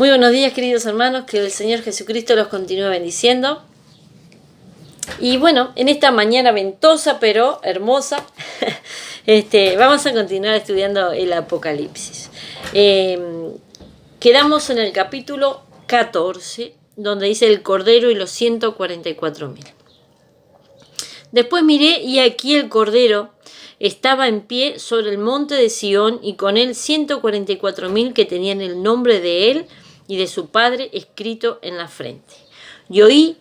Muy buenos días, queridos hermanos, que el Señor Jesucristo los continúe bendiciendo. Y bueno, en esta mañana ventosa pero hermosa, vamos a continuar estudiando el Apocalipsis. Quedamos en el capítulo 14, donde dice el Cordero y los 144.000. Después miré y aquí el Cordero estaba en pie sobre el monte de Sión y con él 144.000 que tenían el nombre de él y de su Padre escrito en la frente. Y oí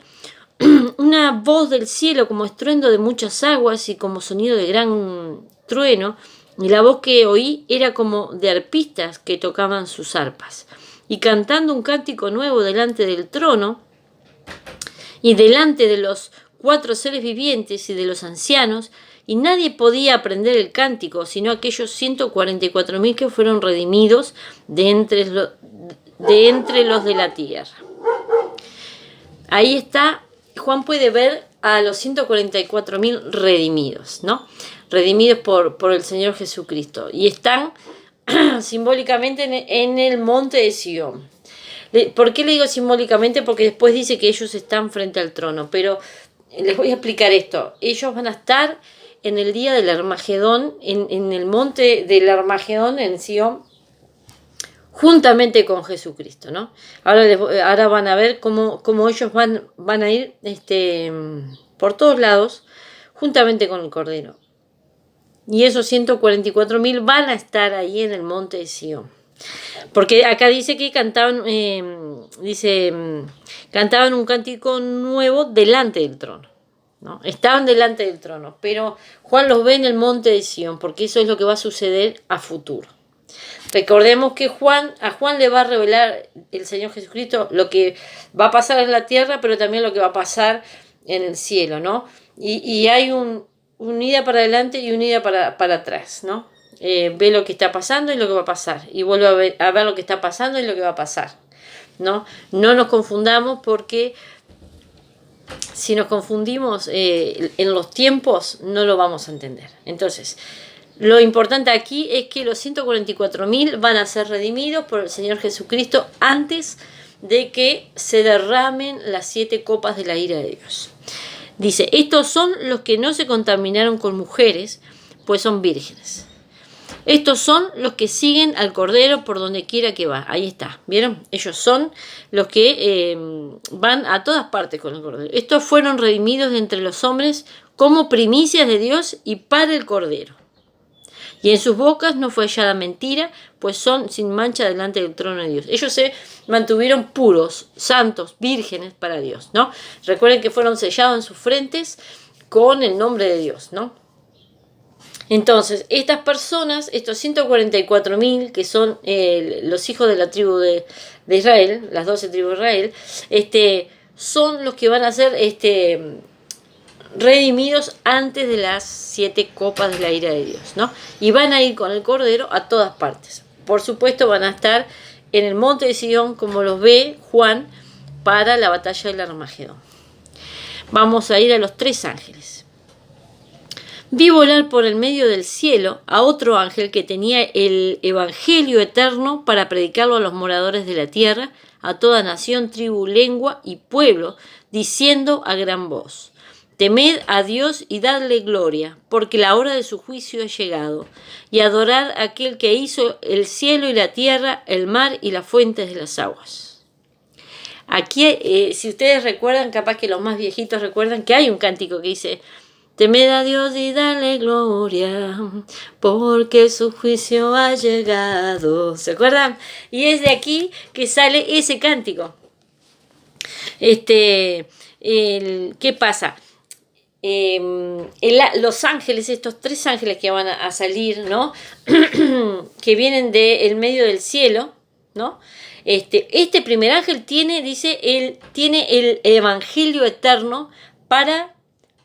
una voz del cielo como estruendo de muchas aguas y como sonido de gran trueno, y la voz que oí era como de arpistas que tocaban sus arpas, y cantando un cántico nuevo delante del trono y delante de los 4 seres vivientes y de los ancianos, y nadie podía aprender el cántico, sino aquellos 144.000 que fueron redimidos de entre los de la tierra. Ahí está, Juan puede ver a los 144.000 redimidos, ¿no? Redimidos por el Señor Jesucristo. Y están simbólicamente en el monte de Sión. ¿Por qué le digo simbólicamente? Porque después dice que ellos están frente al trono. Pero les voy a explicar esto. Ellos van a estar en el día del Armagedón, en el monte del Armagedón en Sión, juntamente con Jesucristo, ¿no? Ahora van a ver cómo ellos van a ir por todos lados, juntamente con el Cordero. Y esos 144.000 van a estar ahí en el monte de Sión. Porque acá dice que cantaban un cántico nuevo delante del trono, ¿no? Estaban delante del trono, pero Juan los ve en el monte de Sión, porque eso es lo que va a suceder a futuro. Recordemos que a Juan le va a revelar el Señor Jesucristo lo que va a pasar en la tierra, pero también lo que va a pasar en el cielo, ¿no? Y hay una ida para adelante y una ida para atrás, ¿no? Ve lo que está pasando y lo que va a pasar, y vuelve a ver lo que está pasando y lo que va a pasar, ¿no? No nos confundamos, porque si nos confundimos en los tiempos, no lo vamos a entender. Entonces, lo importante aquí es que los 144.000 van a ser redimidos por el Señor Jesucristo antes de que se derramen las 7 copas de la ira de Dios. Dice, estos son los que no se contaminaron con mujeres, pues son vírgenes. Estos son los que siguen al Cordero por donde quiera que va. Ahí está, ¿vieron? Ellos son los que van a todas partes con el Cordero. Estos fueron redimidos de entre los hombres como primicias de Dios y para el Cordero. Y en sus bocas no fue hallada mentira, pues son sin mancha delante del trono de Dios. Ellos se mantuvieron puros, santos, vírgenes para Dios, ¿no? Recuerden que fueron sellados en sus frentes con el nombre de Dios, ¿no? Entonces, estas personas, estos 144.000, que son los hijos de la tribu de Israel, las 12 tribus de Israel, son los que van a ser redimidos antes de las 7 copas de la ira de Dios, ¿no? Y van a ir con el Cordero a todas partes. Por supuesto, van a estar en el monte de Sión, como los ve Juan, para la batalla del Armagedón. Vamos a ir a los 3 ángeles. Vi volar por el medio del cielo a otro ángel que tenía el evangelio eterno para predicarlo a los moradores de la tierra, a toda nación, tribu, lengua y pueblo, diciendo a gran voz: temed a Dios y dadle gloria, porque la hora de su juicio ha llegado, y adorad a aquel que hizo el cielo y la tierra, el mar y las fuentes de las aguas. Aquí, si ustedes recuerdan, capaz que los más viejitos recuerdan que hay un cántico que dice: temed a Dios y dale gloria, porque su juicio ha llegado. ¿Se acuerdan? Y es de aquí que sale ese cántico. ¿Qué pasa? Los ángeles, estos 3 ángeles que van a salir, ¿no? Que vienen del medio del cielo, ¿no? Este primer ángel tiene el evangelio eterno para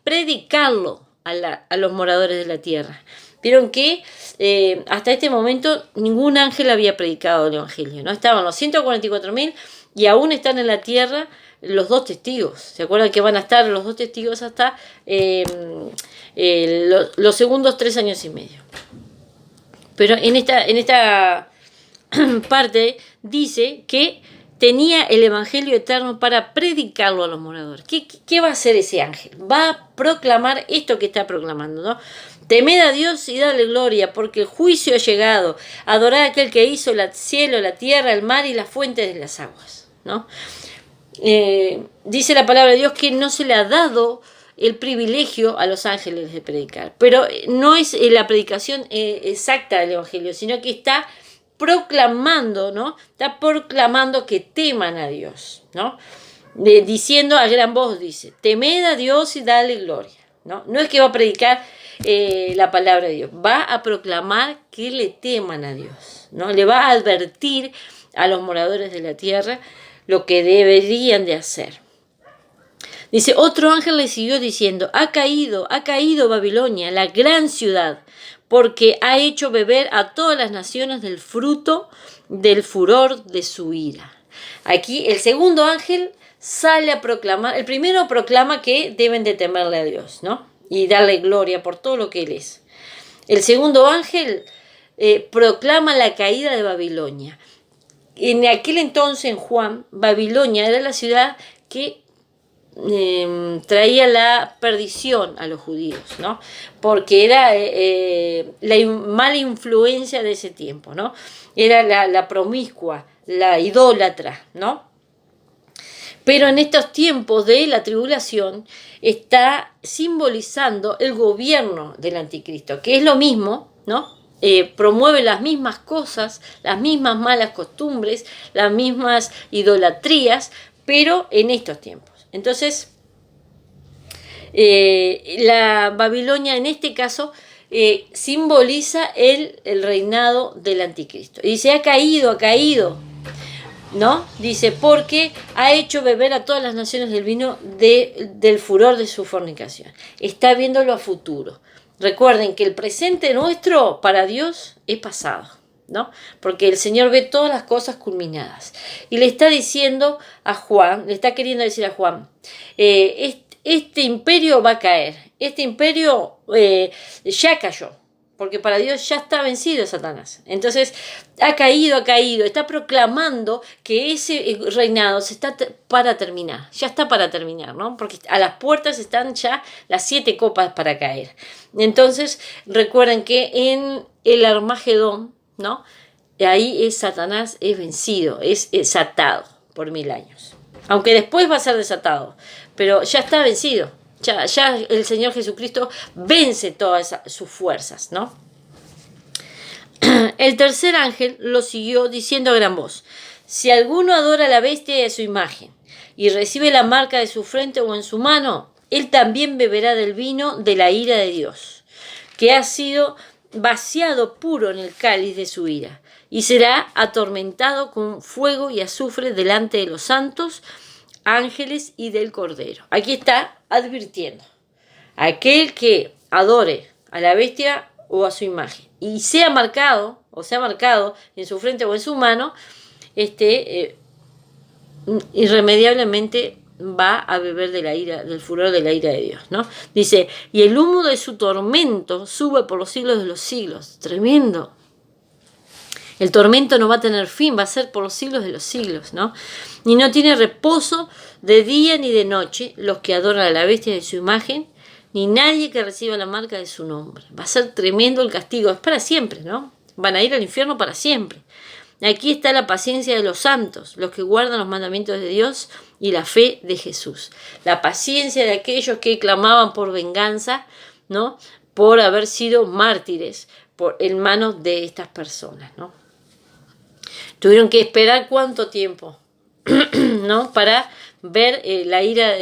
predicarlo a los moradores de la tierra. Vieron que hasta este momento ningún ángel había predicado el evangelio, ¿no? Estaban los 144.000 y aún están en la tierra los 2 testigos. ¿Se acuerdan que van a estar los 2 testigos hasta los segundos 3 años y medio? Pero en esta parte dice que tenía el evangelio eterno para predicarlo a los moradores. ¿Qué va a hacer ese ángel? Va a proclamar esto que está proclamando, ¿no? Temed a Dios y dale gloria, porque el juicio ha llegado. Adorad a aquel que hizo el cielo, la tierra, el mar y las fuentes de las aguas, ¿no? Dice la palabra de Dios que no se le ha dado el privilegio a los ángeles de predicar, pero no es la predicación exacta del evangelio, sino que está proclamando, ¿no? Está proclamando que teman a Dios, ¿no? Diciendo a gran voz, dice, temed a Dios y dale gloria, ¿no? No es que va a predicar la palabra de Dios, va a proclamar que le teman a Dios, ¿no? Le va a advertir a los moradores de la tierra lo que deberían de hacer. Dice, otro ángel le siguió diciendo, ha caído Babilonia, la gran ciudad, porque ha hecho beber a todas las naciones del fruto del furor de su ira. Aquí el segundo ángel sale a proclamar, el primero proclama que deben de temerle a Dios, ¿no? Y darle gloria por todo lo que Él es. El segundo ángel proclama la caída de Babilonia. En aquel entonces, en Juan, Babilonia era la ciudad que traía la perdición a los judíos, ¿no? Porque era la mala influencia de ese tiempo, ¿no? Era la promiscua, la idólatra, ¿no? Pero en estos tiempos de la tribulación está simbolizando el gobierno del anticristo, que es lo mismo, ¿no? Promueve las mismas cosas, las mismas malas costumbres, las mismas idolatrías, pero en estos tiempos. Entonces, la Babilonia en este caso simboliza el reinado del anticristo. Y dice, ha caído, ¿no? Dice, porque ha hecho beber a todas las naciones del vino del furor de su fornicación. Está viéndolo a futuro. Recuerden que el presente nuestro para Dios es pasado, ¿no? Porque el Señor ve todas las cosas culminadas. Y le está diciendo a Juan, le está queriendo decir a Juan, este imperio va a caer, este imperio ya cayó, porque para Dios ya está vencido Satanás. Entonces, ha caído, está proclamando que ese reinado está para terminar, ya está para terminar, ¿no? Porque a las puertas están ya las 7 copas para caer. Entonces, recuerden que en el Armagedón, ¿no? Ahí Satanás es vencido, es desatado por 1000 años. Aunque después va a ser desatado, pero ya está vencido. Ya el Señor Jesucristo vence todas sus fuerzas, ¿no? El tercer ángel lo siguió diciendo a gran voz, si alguno adora a la bestia y a su imagen, y recibe la marca de su frente o en su mano, él también beberá del vino de la ira de Dios, que ha sido vaciado puro en el cáliz de su ira, y será atormentado con fuego y azufre delante de los santos, ángeles y del Cordero. Aquí está advirtiendo, aquel que adore a la bestia o a su imagen y sea marcado en su frente o en su mano, irremediablemente va a beber de la ira, del furor de la ira de Dios, ¿no? Dice, y el humo de su tormento sube por los siglos de los siglos. Tremendo. El tormento no va a tener fin, va a ser por los siglos de los siglos, ¿no? Y no tiene reposo de día ni de noche los que adoran a la bestia de su imagen, ni nadie que reciba la marca de su nombre. Va a ser tremendo el castigo, es para siempre, ¿no? Van a ir al infierno para siempre. Aquí está la paciencia de los santos, los que guardan los mandamientos de Dios y la fe de Jesús. La paciencia de aquellos que clamaban por venganza, ¿no? Por haber sido mártires en manos de estas personas, ¿no? Tuvieron que esperar cuánto tiempo, ¿no? Para ver la ira,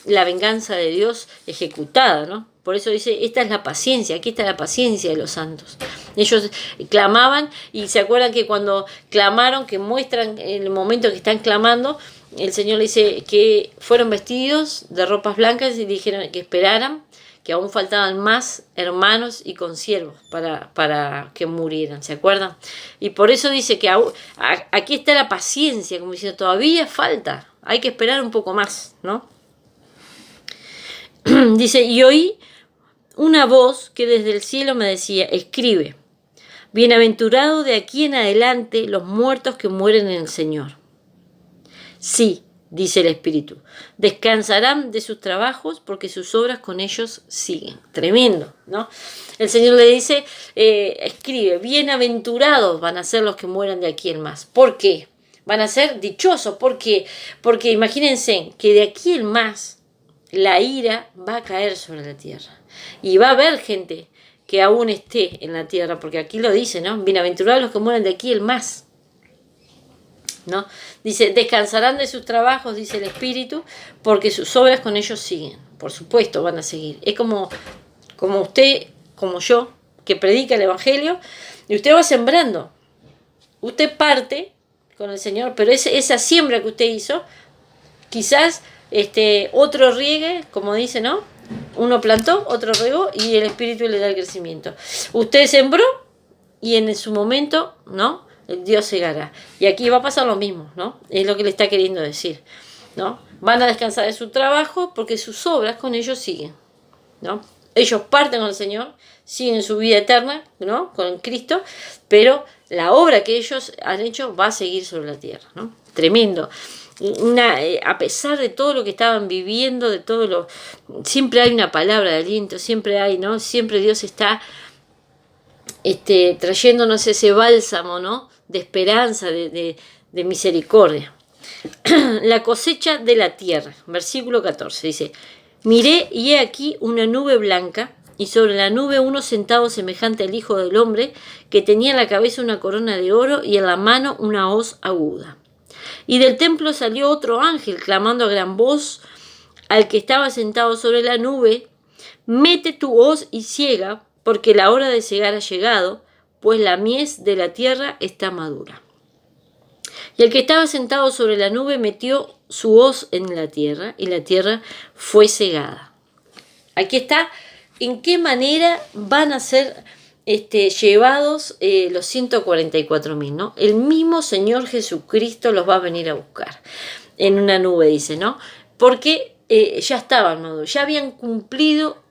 la venganza de Dios ejecutada, ¿no? Por eso dice, esta es la paciencia, aquí está la paciencia de los santos. Ellos clamaban y se acuerdan que cuando clamaron, que muestran en el momento que están clamando, el Señor le dice que fueron vestidos de ropas blancas y dijeron que esperaran, que aún faltaban más hermanos y consiervos para que murieran, ¿se acuerdan? Y por eso dice que aquí está la paciencia, como diciendo, todavía falta, hay que esperar un poco más, ¿no? Dice, y oí una voz que desde el cielo me decía, escribe, bienaventurado de aquí en adelante los muertos que mueren en el Señor. Sí, dice el Espíritu. Descansarán de sus trabajos porque sus obras con ellos siguen. Tremendo, ¿no? El Señor le dice, escribe, bienaventurados van a ser los que mueran de aquí en más. ¿Por qué? Van a ser dichosos. ¿Por qué? Porque imagínense que de aquí en más la ira va a caer sobre la tierra. Y va a haber gente que aún esté en la tierra, porque aquí lo dice, ¿no? Bienaventurados los que mueran de aquí en más, ¿no? Dice, descansarán de sus trabajos, dice el Espíritu, porque sus obras con ellos siguen. Por supuesto, van a seguir. Es como usted, como yo, que predica el Evangelio, y usted va sembrando. Usted parte con el Señor, pero esa siembra que usted hizo, quizás otro riegue, como dice, ¿no? Uno plantó, otro regó, y el Espíritu le da el crecimiento. Usted sembró, y en su momento, ¿no? Dios segará. Y aquí va a pasar lo mismo, ¿no? Es lo que le está queriendo decir, ¿no? Van a descansar de su trabajo porque sus obras con ellos siguen, ¿no? Ellos parten con el Señor, siguen su vida eterna, ¿no? Con Cristo, pero la obra que ellos han hecho va a seguir sobre la tierra, ¿no? Tremendo. A pesar de todo lo que estaban viviendo, de todo lo... Siempre hay una palabra de aliento, siempre hay, ¿no? Siempre Dios está trayéndonos ese bálsamo, ¿no? De esperanza, de misericordia. La cosecha de la tierra, versículo 14, dice, miré y he aquí una nube blanca, y sobre la nube uno sentado semejante al Hijo del Hombre, que tenía en la cabeza una corona de oro y en la mano una hoz aguda. Y del templo salió otro ángel, clamando a gran voz al que estaba sentado sobre la nube, mete tu hoz y ciega, porque la hora de cegar ha llegado, pues la mies de la tierra está madura. Y el que estaba sentado sobre la nube metió su hoz en la tierra, y la tierra fue cegada. Aquí está en qué manera van a ser llevados los 144.000, ¿no? El mismo Señor Jesucristo los va a venir a buscar en una nube, dice, ¿no? Porque ya estaban maduros, ya habían cumplido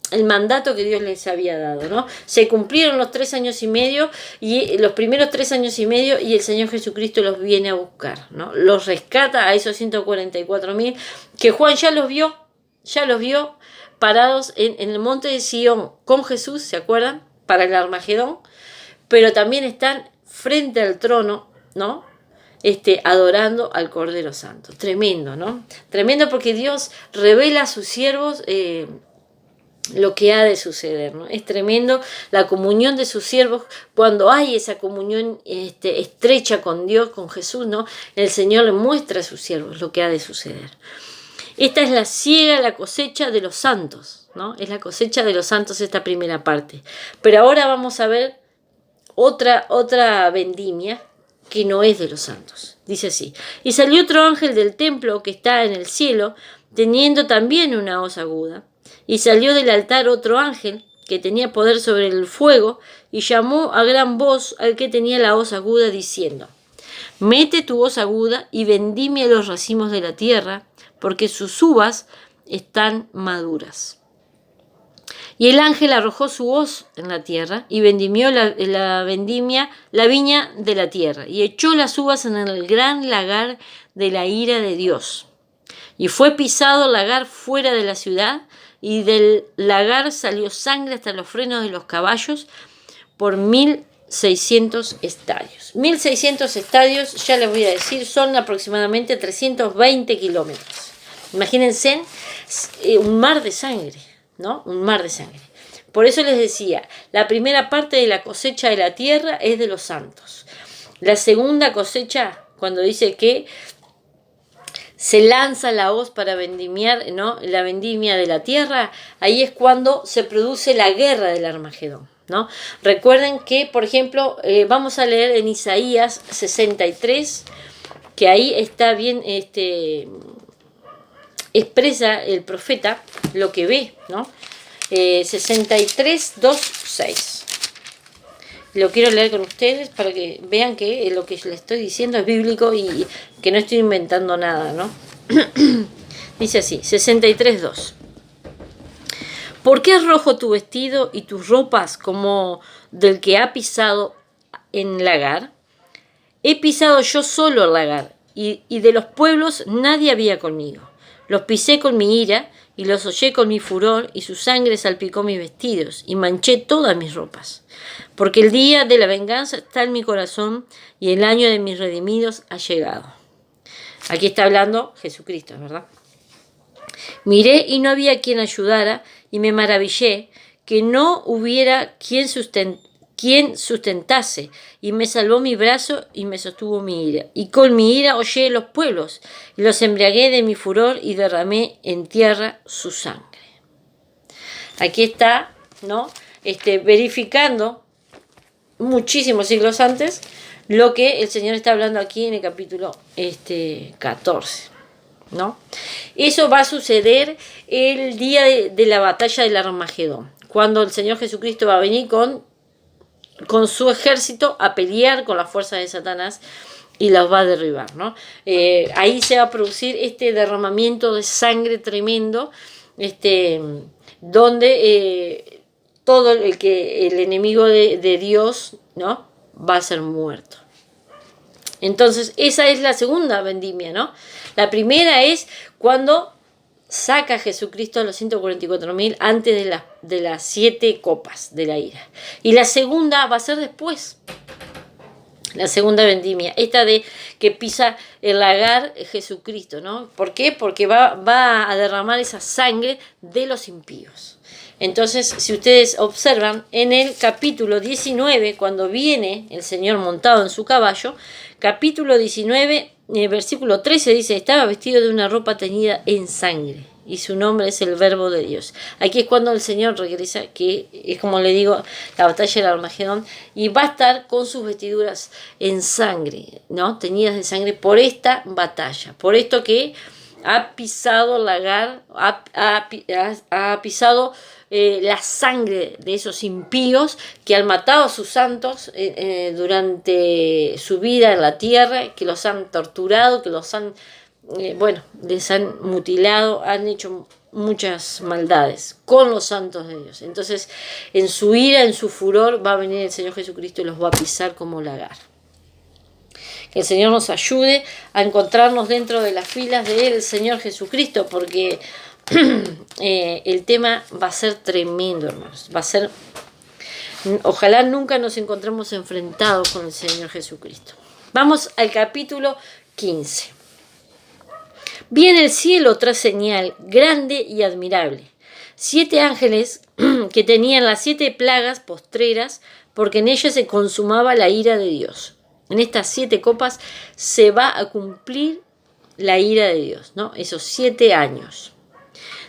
el mandato que Dios les había dado, ¿no? Se cumplieron los 3 años y medio, y los primeros 3 años y medio, y el Señor Jesucristo los viene a buscar, ¿no? Los rescata a esos 144.000, que Juan ya los vio parados en el monte de Sion con Jesús, ¿se acuerdan? Para el Armagedón, pero también están frente al trono, ¿no? Adorando al Cordero Santo. Tremendo, ¿no? Tremendo, porque Dios revela a sus siervos lo que ha de suceder, ¿no? Es tremendo la comunión de sus siervos cuando hay esa comunión estrecha con Dios, con Jesús, ¿no? El Señor le muestra a sus siervos lo que ha de suceder. Esta es la siega, la cosecha de los santos, ¿no? Es la cosecha de los santos esta primera parte. Pero ahora vamos a ver otra vendimia que no es de los santos. Dice así: y salió otro ángel del templo que está en el cielo, teniendo también una hoz aguda. Y salió del altar otro ángel que tenía poder sobre el fuego, y llamó a gran voz al que tenía la hoz aguda, diciendo: mete tu hoz aguda y vendimia los racimos de la tierra, porque sus uvas están maduras. Y el ángel arrojó su hoz en la tierra y vendimió la viña de la tierra, y echó las uvas en el gran lagar de la ira de Dios. Y fue pisado el lagar fuera de la ciudad, y del lagar salió sangre hasta los frenos de los caballos por 1.600 estadios. 1.600 estadios, ya les voy a decir, son aproximadamente 320 kilómetros. Imagínense un mar de sangre, ¿no? Un mar de sangre. Por eso les decía, la primera parte de la cosecha de la tierra es de los santos. La segunda cosecha, cuando dice que se lanza la hoz para vendimiar, ¿no? La vendimia de la tierra, ahí es cuando se produce la guerra del Armagedón, ¿no? Recuerden que, por ejemplo, vamos a leer en Isaías 63, que ahí está bien expresa el profeta lo que ve, ¿no? 63, 2, 6. Lo quiero leer con ustedes para que vean que lo que les estoy diciendo es bíblico y que no estoy inventando nada, ¿no? Dice así, 63, 2. ¿Por qué es rojo tu vestido y tus ropas como del que ha pisado en lagar? He pisado yo solo el lagar, y de los pueblos nadie había conmigo. Los pisé con mi ira y los hollé con mi furor, y su sangre salpicó mis vestidos y manché todas mis ropas. Porque el día de la venganza está en mi corazón y el año de mis redimidos ha llegado. Aquí está hablando Jesucristo, ¿verdad? Miré y no había quien ayudara, y me maravillé que no hubiera quien sustentase, y me salvó mi brazo y me sostuvo mi ira. Y con mi ira hollé los pueblos, y los embriagué de mi furor, y derramé en tierra su sangre. Aquí está, ¿no? Verificando muchísimos siglos antes lo que el Señor está hablando aquí en el capítulo 14. ¿No? Eso va a suceder el día de la batalla del Armagedón, cuando el Señor Jesucristo va a venir con su ejército a pelear con las fuerzas de Satanás y los va a derribar, ¿no? Ahí se va a producir este derramamiento de sangre tremendo, donde todo el enemigo de Dios, ¿no?, va a ser muerto. Entonces, esa es la segunda vendimia, ¿no? La primera es cuando saca a Jesucristo a los 144.000 antes de las 7 copas de la ira. Y la segunda va a ser después. La segunda vendimia, esta de que pisa el lagar Jesucristo, ¿no? ¿Por qué? Porque va a derramar esa sangre de los impíos. Entonces, si ustedes observan, en el capítulo 19, cuando viene el Señor montado en su caballo, capítulo 19, versículo 13 dice, estaba vestido de una ropa teñida en sangre, y su nombre es el Verbo de Dios. Aquí es cuando el Señor regresa, que es como le digo, la batalla del Armagedón, y va a estar con sus vestiduras en sangre, ¿no? Teñidas de sangre por esta batalla, por esto que ha pisado el lagar, ha pisado la sangre de esos impíos que han matado a sus santos durante su vida en la tierra, que los han torturado, que los han, les han mutilado, han hecho muchas maldades con los santos de Dios. Entonces, en su ira, en su furor, va a venir el Señor Jesucristo y los va a pisar como lagar. Que el Señor nos ayude a encontrarnos dentro de las filas del Señor Jesucristo, porque el tema va a ser tremendo, hermanos. Va a ser, ojalá nunca nos encontremos enfrentados con el Señor Jesucristo. Vamos al capítulo 15. Vi en el cielo otra señal grande y admirable. 7 ángeles que tenían las 7 plagas postreras, porque en ellas se consumaba la ira de Dios. En estas 7 copas se va a cumplir la ira de Dios, ¿no? Esos 7 años.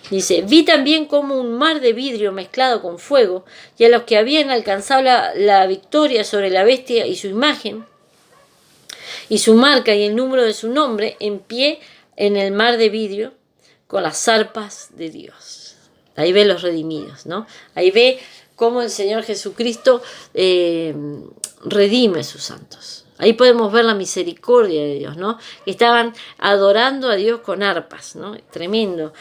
Dice, vi también como un mar de vidrio mezclado con fuego, y a los que habían alcanzado la victoria sobre la bestia y su imagen, y su marca y el número de su nombre, en pie en el mar de vidrio, con las arpas de Dios. Ahí ve los redimidos, ¿no? Ahí ve cómo el Señor Jesucristo redime a sus santos. Ahí podemos ver la misericordia de Dios, ¿no? Que estaban adorando a Dios con arpas, ¿no? Tremendo.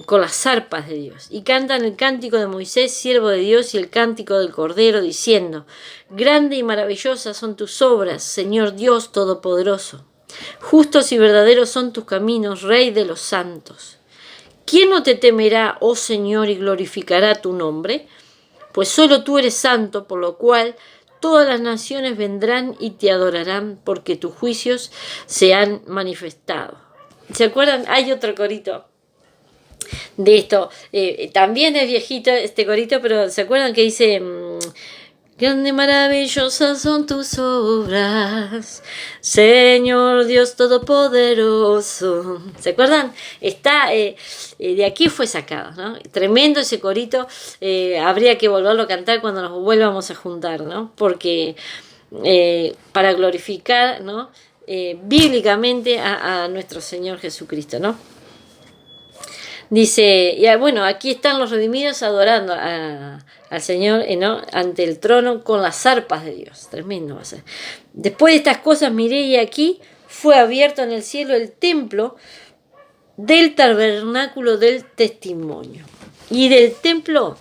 Con las arpas de Dios, y cantan el cántico de Moisés, siervo de Dios, y el cántico del Cordero, diciendo, grande y maravillosas son tus obras, Señor Dios Todopoderoso. Justos y verdaderos son tus caminos, Rey de los santos. ¿Quién no te temerá, oh Señor, y glorificará tu nombre? Pues solo tú eres santo, por lo cual todas las naciones vendrán y te adorarán, porque tus juicios se han manifestado. ¿Se acuerdan? Hay otro corito de esto, también es viejito este corito, pero ¿se acuerdan que dice, grande y maravillosas son tus obras, Señor Dios Todopoderoso? ¿Se acuerdan? Está, de aquí fue sacado, ¿no? Tremendo ese corito, habría que volverlo a cantar cuando nos vuelvamos a juntar, ¿no? Porque para glorificar, ¿no?, bíblicamente a nuestro Señor Jesucristo, ¿no? Dice, y bueno, aquí están los redimidos adorando al Señor, ¿no?, ante el trono con las arpas de Dios. Tremendo va a ser. Después de estas cosas miré, y aquí fue abierto en el cielo el templo del tabernáculo del testimonio. Y del templo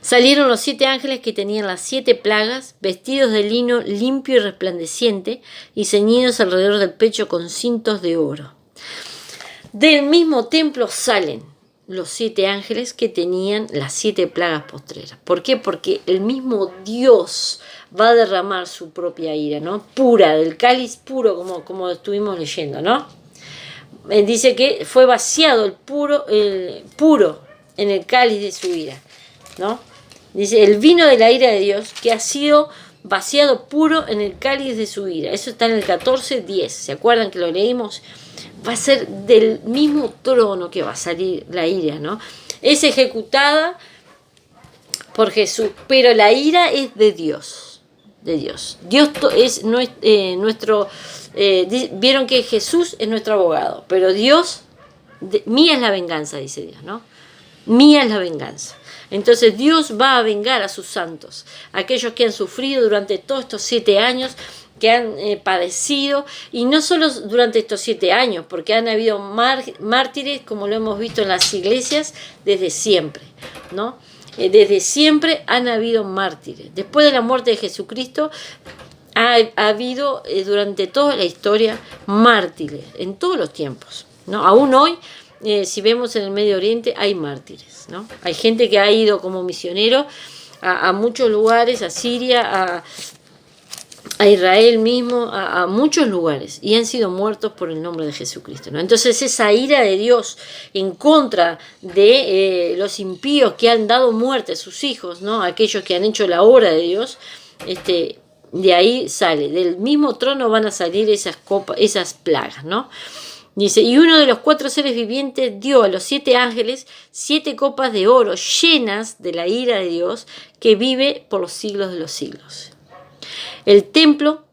Salieron los 7 ángeles que tenían las 7 plagas, vestidos de lino limpio y resplandeciente, y ceñidos alrededor del pecho con cintos de oro. Del mismo templo salen los 7 ángeles que tenían las 7 plagas postreras. ¿Por qué? Porque el mismo Dios va a derramar su propia ira, ¿no? Pura, del cáliz puro, como estuvimos leyendo, ¿no? Dice que fue vaciado el puro en el cáliz de su ira, ¿no? Dice, el vino de la ira de Dios que ha sido vaciado puro en el cáliz de su ira. Eso está en el 14:10. ¿Se acuerdan que lo leímos? Va a ser del mismo trono que va a salir la ira, ¿no? Es ejecutada por Jesús, pero la ira es de Dios. De Dios. Dios es nuestro... vieron que Jesús es nuestro abogado, pero Dios, mía es la venganza, dice Dios, ¿no? Mía es la venganza. Entonces Dios va a vengar a sus santos, aquellos que han sufrido durante todos estos 7 años, que han padecido, y no solo durante estos 7 años, porque han habido mártires, como lo hemos visto en las iglesias, desde siempre, ¿no? Desde siempre han habido mártires. Después de la muerte de Jesucristo, ha habido durante toda la historia mártires, en todos los tiempos, ¿no? Aún hoy, si vemos en el Medio Oriente, hay mártires, ¿no? Hay gente que ha ido como misionero a muchos lugares, a Siria, a Israel mismo, a muchos lugares, y han sido muertos por el nombre de Jesucristo, ¿no? Entonces esa ira de Dios en contra de los impíos que han dado muerte a sus hijos, ¿no? Aquellos que han hecho la obra de Dios, de ahí sale, del mismo trono van a salir esas plagas, ¿no? Dice, y uno de los 4 seres vivientes dio a los 7 ángeles 7 copas de oro llenas de la ira de Dios que vive por los siglos de los siglos. El templo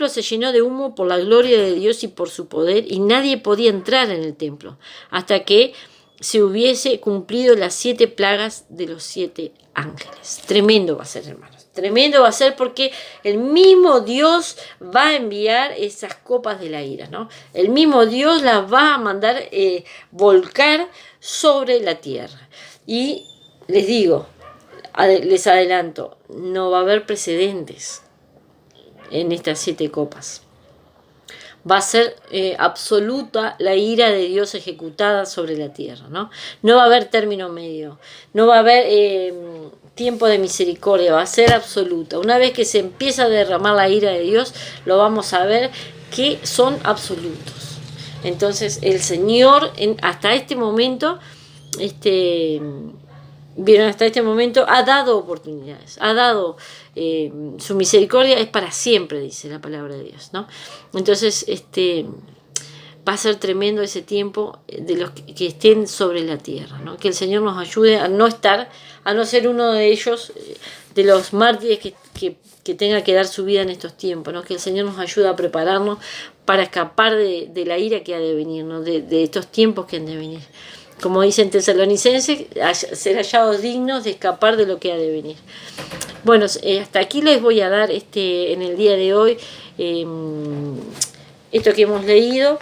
se llenó de humo por la gloria de Dios y por su poder, y nadie podía entrar en el templo hasta que se hubiese cumplido las 7 plagas de los 7 ángeles. Tremendo va a ser, hermanos. Tremendo va a ser, porque el mismo Dios va a enviar esas copas de la ira, ¿no? El mismo Dios las va a mandar volcar sobre la tierra. Y les digo, les adelanto, no va a haber precedentes en estas 7 copas. Va a ser absoluta la ira de Dios ejecutada sobre la tierra, ¿no? No va a haber término medio, no va a haber tiempo de misericordia, va a ser absoluta. Una vez que se empieza a derramar la ira de Dios, lo vamos a ver que son absolutos. Entonces el Señor hasta este momento, hasta este momento ha dado oportunidades, ha dado su misericordia es para siempre, dice la palabra de Dios, ¿no? Entonces va a ser tremendo ese tiempo de los que estén sobre la tierra, ¿no? Que el Señor nos ayude a no ser uno de ellos, de los mártires que tenga que dar su vida en estos tiempos, ¿no? Que el Señor nos ayude a prepararnos para escapar de la ira que ha de venir, ¿no? De estos tiempos que han de venir. Como dicen Tesalonicenses, ser hallados dignos de escapar de lo que ha de venir. Bueno, hasta aquí les voy a dar en el día de hoy esto que hemos leído,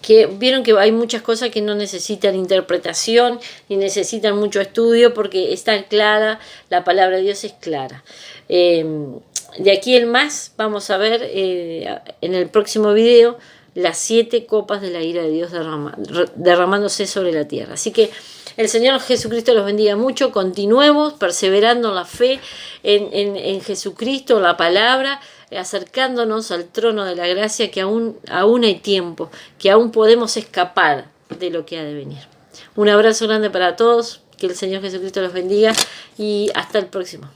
que vieron que hay muchas cosas que no necesitan interpretación ni necesitan mucho estudio, porque está clara, la palabra de Dios es clara. De aquí en más vamos a ver en el próximo video las 7 copas de la ira de Dios derramándose sobre la tierra. Así que el Señor Jesucristo los bendiga mucho. Continuemos perseverando en la fe, en Jesucristo, en la palabra, acercándonos al trono de la gracia, que aún hay tiempo, que aún podemos escapar de lo que ha de venir. Un abrazo grande para todos, que el Señor Jesucristo los bendiga y hasta el próximo.